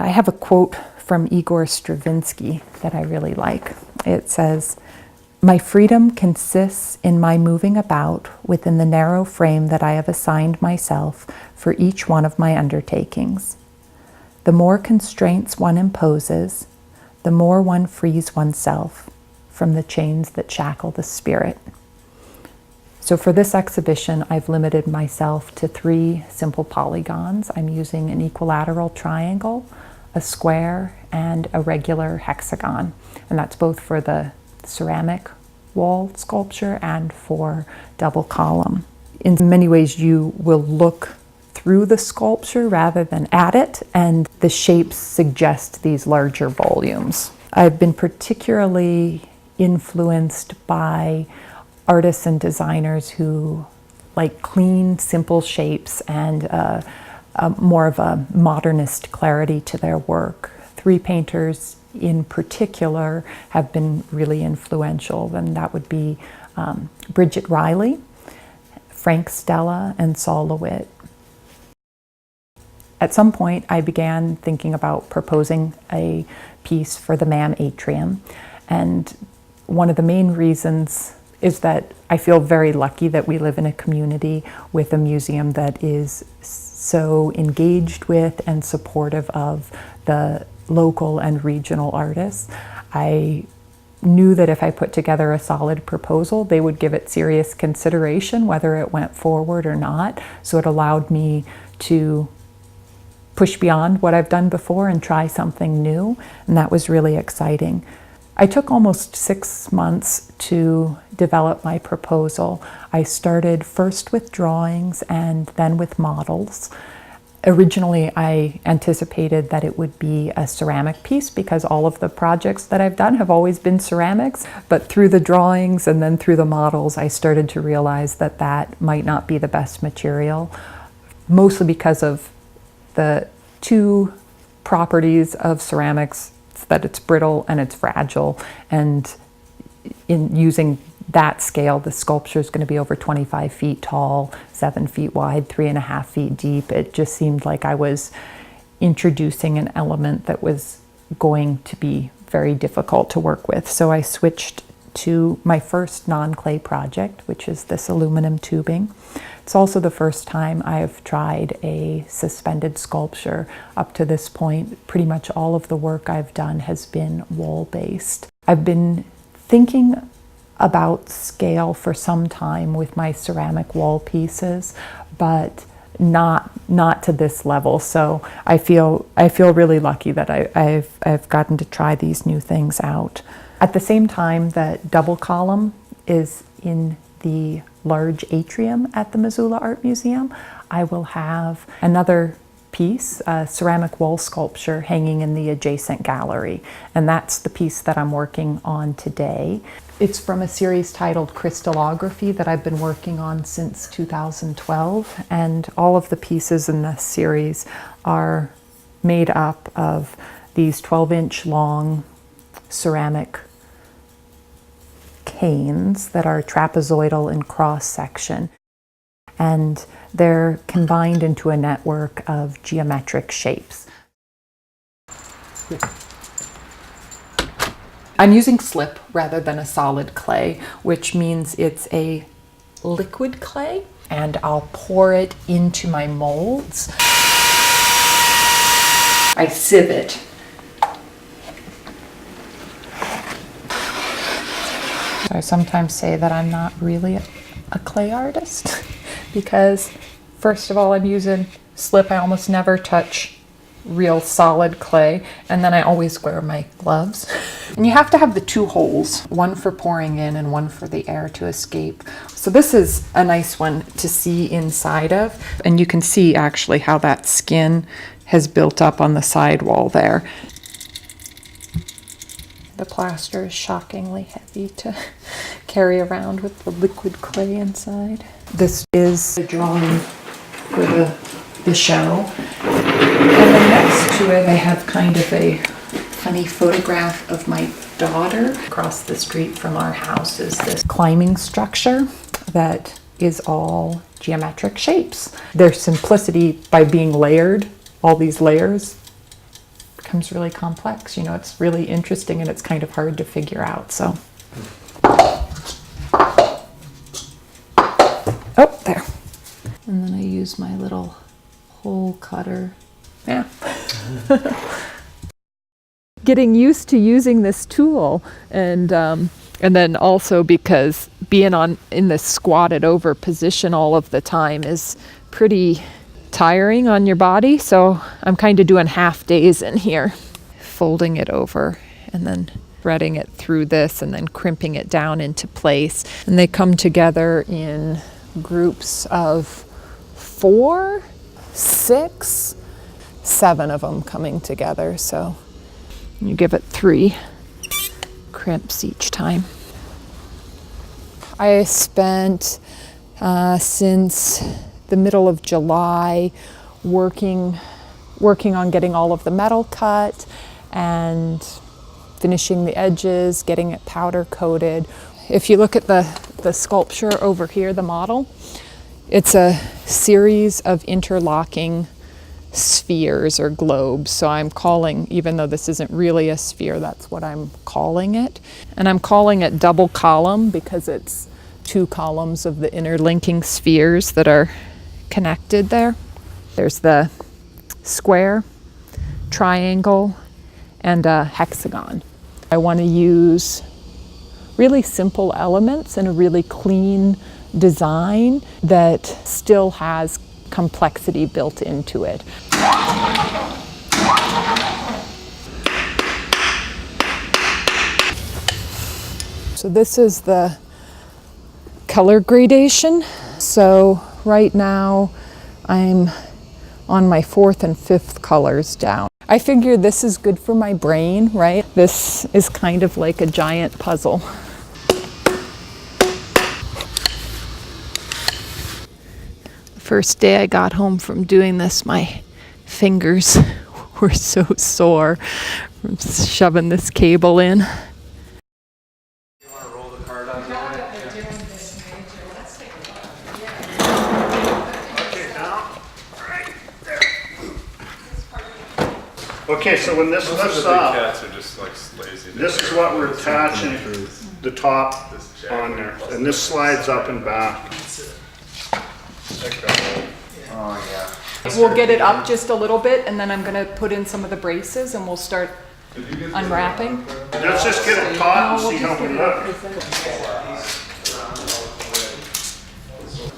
I have a quote from Igor Stravinsky that I really like. It says, "My freedom consists in my moving about within the narrow frame that I have assigned myself for each one of my undertakings. The more constraints one imposes, the more one frees oneself from the chains that shackle the spirit." So for this exhibition, I've limited myself to 3 simple polygons. I'm using an equilateral triangle, a square, and a regular hexagon. And that's both for the ceramic wall sculpture and for double column. In many ways, you will look through the sculpture rather than at it, and the shapes suggest these larger volumes. I've been particularly influenced by artists and designers who like clean, simple shapes and more of a modernist clarity to their work. 3 painters in particular have been really influential, and that would be Bridget Riley, Frank Stella, and Saul LeWitt. At some point, I began thinking about proposing a piece for the MAM atrium, and one of the main reasons is that I feel very lucky that we live in a community with a museum that is so engaged with and supportive of the local and regional artists. I knew that if I put together a solid proposal, they would give it serious consideration, whether it went forward or not. So it allowed me to push beyond what I've done before and try something new, and that was really exciting. I took almost 6 months to develop my proposal. I started first with drawings and then with models. Originally, I anticipated that it would be a ceramic piece because all of the projects that I've done have always been ceramics, but through the drawings and then through the models, I started to realize that that might not be the best material, mostly because of the 2 properties of ceramics, that it's brittle and it's fragile, and in using that scale, the sculpture is going to be over 25 feet tall, 7 feet wide, 3.5 feet deep. It just seemed like I was introducing an element that was going to be very difficult to work with. So I switched to my first non-clay project, which is this aluminum tubing. It's also the first time I've tried a suspended sculpture. Up to this point, pretty much all of the work I've done has been wall-based. I've been thinking about scale for some time with my ceramic wall pieces, but not to this level. So I feel really lucky that I've gotten to try these new things out. At the same time that DoubleColumn is in the large atrium at the Missoula Art Museum, I will have another piece, a ceramic wall sculpture, hanging in the adjacent gallery. And that's the piece that I'm working on today. It's from a series titled Crystallography that I've been working on since 2012. And all of the pieces in this series are made up of these 12-inch long ceramic canes that are trapezoidal in cross section, and they're combined into a network of geometric shapes. I'm using slip rather than a solid clay, which means it's a liquid clay, and I'll pour it into my molds. I sieve it. I sometimes say that I'm not really a clay artist because, first of all, I'm using slip. I almost never touch real solid clay, and then I always wear my gloves. And you have to have the 2 holes, one for pouring in and one for the air to escape. So this is a nice one to see inside of, and you can see actually how that skin has built up on the sidewall there. The plaster is shockingly heavy to carry around with the liquid clay inside. This is a drawing for the show. And then next to it, I have kind of a funny photograph of my daughter. Across the street from our house is this climbing structure that is all geometric shapes. Their simplicity by being layered, all these layers, becomes really complex. You know, it's really interesting and it's kind of hard to figure out. So, oh, there. And then I use my little hole cutter. Yeah. Getting used to using this tool, and then also because being in this squatted over position all of the time is pretty tiring on your body. So I'm kind of doing half days in here, folding it over and then threading it through this and then crimping it down into place. And they come together in groups of 4, 6, 7 of them coming together. So you give it 3 crimps each time. I spent since the middle of July working on getting all of the metal cut and finishing the edges, getting it powder coated. If you look at the sculpture over here, the model, it's a series of interlocking spheres or globes. So I'm calling, even though this isn't really a sphere, that's what I'm calling it. And I'm calling it double column because it's 2 columns of the interlinking spheres that are connected there. There's the square, triangle, and a hexagon. I want to use really simple elements and a really clean design that still has complexity built into it. So this is the color gradation. So right now I'm on my 4th and 5th colors down. I figure this is good for my brain, right? This is kind of like a giant puzzle. First day I got home from doing this, my fingers were so sore from shoving this cable in. You want to roll the card out? Okay, down. All right, there. Okay, so when this lifts up, cats are just like lazy. this is what we're attaching the top on there, and this slides up and back. Oh yeah. We'll get it up just a little bit and then I'm going to put in some of the braces and we'll start unwrapping. Let's just get it taut and see how we look.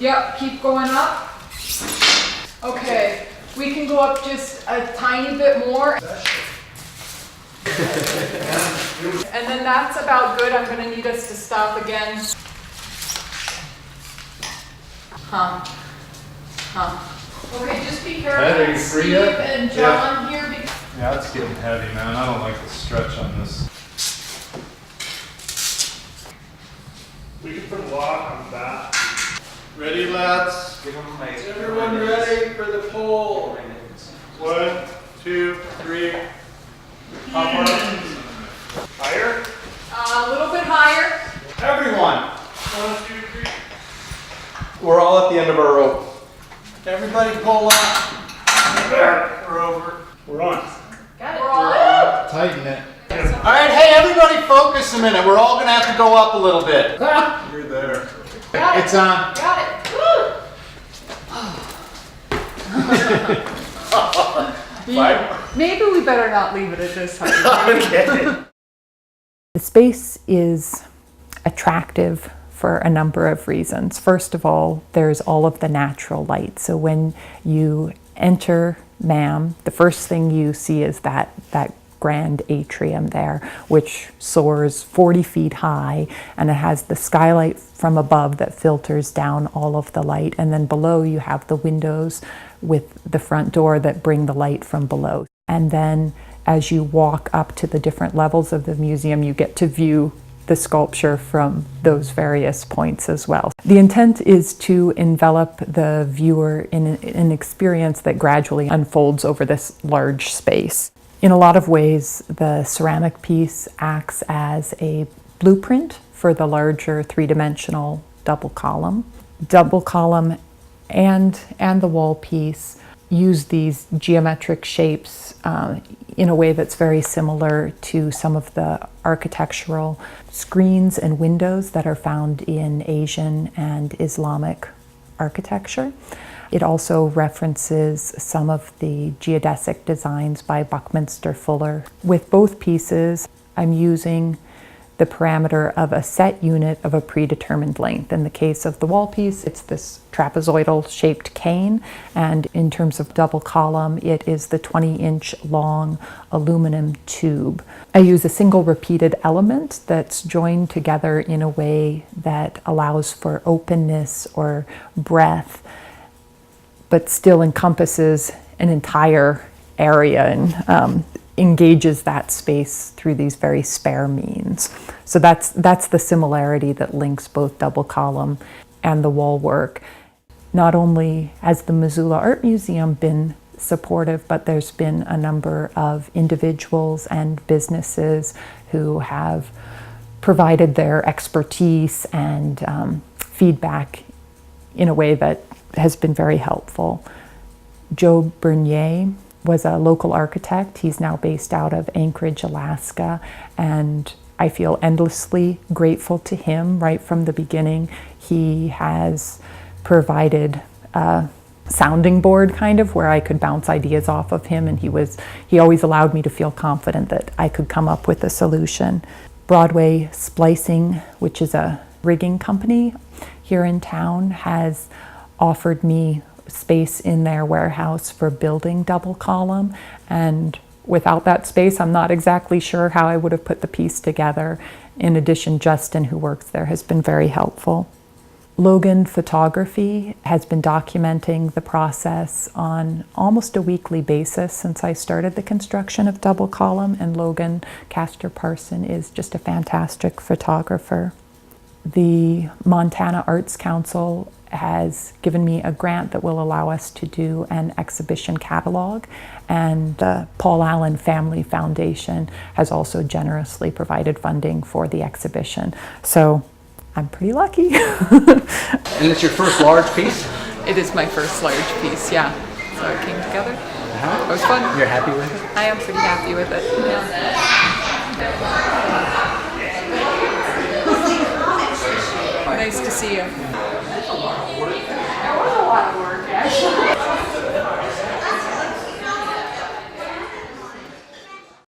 Yep, keep going up. Okay, we can go up just a tiny bit more. And then that's about good. I'm going to need us to stop again. Okay, just be careful, Steve and John here. Yeah, it's getting heavy, man. I don't like the stretch on this. We can put a lock on the back. Ready, lads? Is everyone ready for the pull? 1, 2, 3. Upward. Higher? A little bit higher. Everyone. 1, 2, 3. We're all at the end of our rope. Everybody pull up. There. We're over. We're on. Got it. We're on. Tighten it. All right, hey, everybody focus a minute. We're all going to have to go up a little bit. You're there. Got it. It's on. Got it. Maybe we better not leave it at this height. Okay. The space is attractive for a number of reasons. First of all, there's all of the natural light. So when you enter MAM, the first thing you see is that grand atrium there, which soars 40 feet high, and it has the skylight from above that filters down all of the light. And then below you have the windows with the front door that bring the light from below. And then as you walk up to the different levels of the museum, you get to view the sculpture from those various points as well. The intent is to envelop the viewer in an experience that gradually unfolds over this large space. In a lot of ways, the ceramic piece acts as a blueprint for the larger three-dimensional double column. Double column and the wall piece use these geometric shapes in a way that's very similar to some of the architectural screens and windows that are found in Asian and Islamic architecture. It also references some of the geodesic designs by Buckminster Fuller. With both pieces, I'm using the parameter of a set unit of a predetermined length. In the case of the wall piece, it's this trapezoidal shaped cane, and in terms of double column, it is the 20-inch long aluminum tube. I use a single repeated element that's joined together in a way that allows for openness or breadth, but still encompasses an entire area and engages that space through these very spare means. So that's the similarity that links both double column and the wall work. Not only has the Missoula Art Museum been supportive, but there's been a number of individuals and businesses who have provided their expertise and feedback in a way that has been very helpful. Joe Bernier was a local architect. He's now based out of Anchorage, Alaska, and I feel endlessly grateful to him right from the beginning. He has provided a sounding board kind of where I could bounce ideas off of him, and he always allowed me to feel confident that I could come up with a solution. Broadway Splicing, which is a rigging company here in town, has offered me space in their warehouse for building double column, and without that space I'm not exactly sure how I would have put the piece together. In addition, Justin, who works there, has been very helpful. Logan Photography has been documenting the process on almost a weekly basis since I started the construction of double column, and Logan Castor Parson is just a fantastic photographer. The Montana Arts Council has given me a grant that will allow us to do an exhibition catalog, and the Paul Allen Family Foundation has also generously provided funding for the exhibition. So I'm pretty lucky. And it's your first large piece? It is my first large piece, yeah. So it came together. It was fun. You're happy with it? I am pretty happy with it, yeah. Nice to see you.